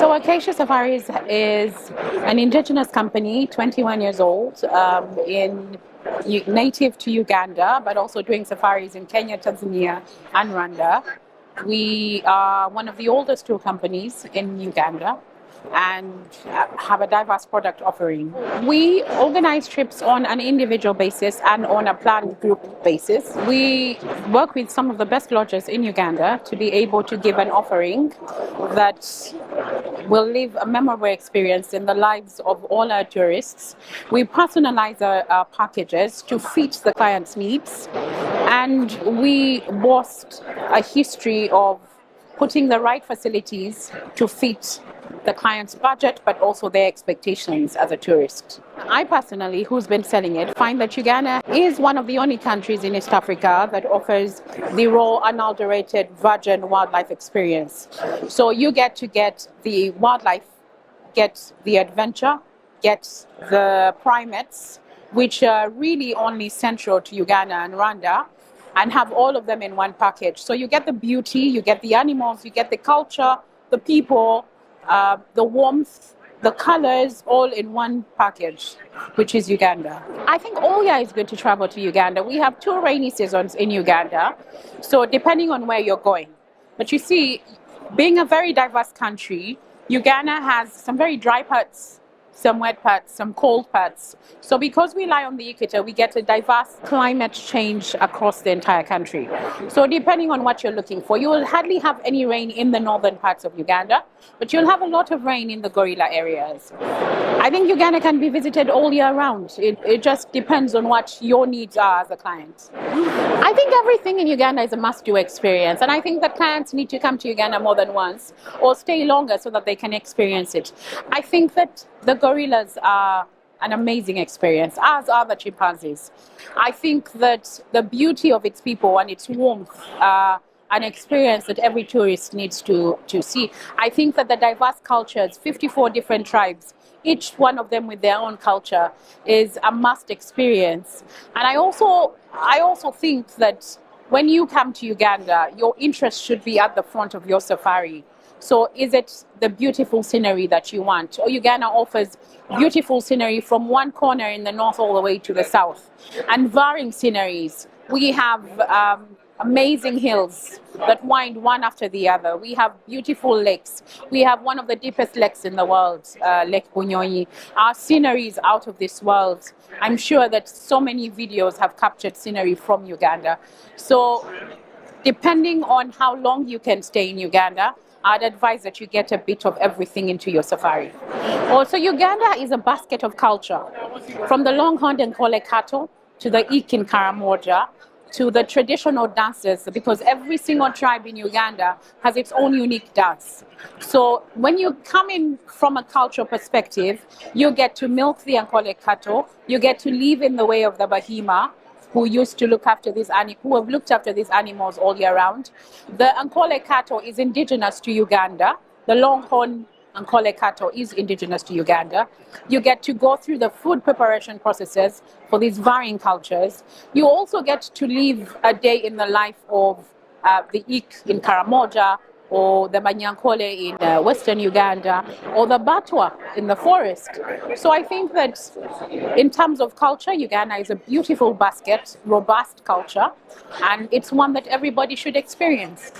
So Acacia Safaris is an indigenous company, 21 years old, native to Uganda, but also doing safaris in Kenya, Tanzania, and Rwanda. We are one of the oldest tour companies in Uganda and have a diverse product offering. We organize trips on an individual basis and on a planned group basis. We work with some of the best lodges in Uganda to be able to give an offering that will leave a memorable experience in the lives of all our tourists. We personalize our packages to fit the client's needs, and we boast a history of putting the right facilities to fit the client's budget, but also their expectations as a tourist. I personally, who's been selling it, find that Uganda is one of the only countries in East Africa that offers the raw, unadulterated, virgin wildlife experience. So you get the wildlife, get the adventure, get the primates, which are really only central to Uganda and Rwanda, and have all of them in one package. So you get the beauty, you get the animals, you get the culture, the people, the warmth, the colors, all in one package, which is Uganda. I think all year is good to travel to Uganda. We have 2 rainy seasons in Uganda, so depending on where you're going. But you see, being a very diverse country, Uganda has some very dry parts, some wet parts, some cold parts. So because we lie on the equator, we get a diverse climate change across the entire country. So depending on what you're looking for, you will hardly have any rain in the northern parts of Uganda, but you'll have a lot of rain in the gorilla areas. I think Uganda can be visited all year round. It just depends on what your needs are as a client. I think everything in Uganda is a must-do experience, and I think that clients need to come to Uganda more than once or stay longer so that they can experience it. I think that the gorillas are an amazing experience, as are the chimpanzees. I think that the beauty of its people and its warmth are an experience that every tourist needs to see. I think that the diverse cultures, 54 different tribes, each one of them with their own culture, is a must experience. And I also think that when you come to Uganda, your interest should be at the front of your safari. So is it the beautiful scenery that you want? Or Uganda offers beautiful scenery from one corner in the north all the way to the south, and varying sceneries. We have amazing hills that wind one after the other. We have beautiful lakes. We have one of the deepest lakes in the world, Lake Bunyonyi. Our scenery is out of this world. I'm sure that so many videos have captured scenery from Uganda. So depending on how long you can stay in Uganda, I'd advise that you get a bit of everything into your safari. Also, Uganda is a basket of culture, from the long-horned Ankole cattle to the ik in Karamoja, to the traditional dances, because every single tribe in Uganda has its own unique dance. So when you come in from a cultural perspective, you get to milk the Ankole cattle, you get to live in the way of the Bahima, who used to look after who have looked after these animals all year round. The Ankole cattle is indigenous to Uganda. The longhorn Ankole cattle is indigenous to Uganda. You get to go through the food preparation processes for these varying cultures. You also get to live a day in the life of the ik in Karamoja, or the Banyakole in Western Uganda, or the Batwa in the forest. So I think that in terms of culture, Uganda is a beautiful basket, robust culture, and it's one that everybody should experience.